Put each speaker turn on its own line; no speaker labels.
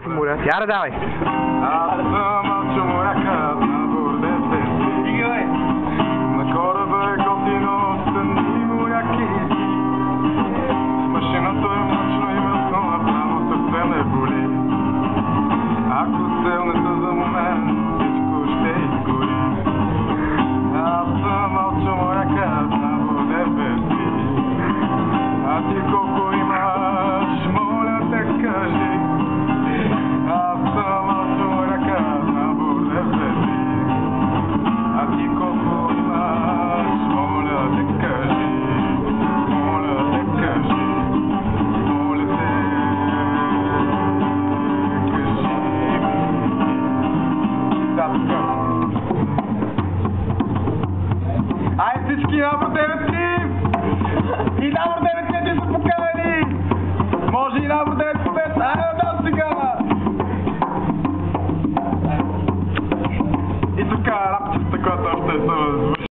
Яра, давай!
Аз съм Алчо Моряка на бордете си. На кораба е готино, стани моряки. Машината е мъчно и мъсно, само сърце ме боли. Ако селнете за момент, всичко ще изгори. Аз съм Алчо Моряка на бордете си. А ти колко имаш, моля те кажи. Аз съм Алчо Моряка на бордете си. А ти колко имаш, моля те кажи. Моля те кажи. Моля те кажи ми. Да, така. Ай, всички на бордете и на бордете са поканени. Може и на бордете пет. Айде да сега. И така, рапчета, която още е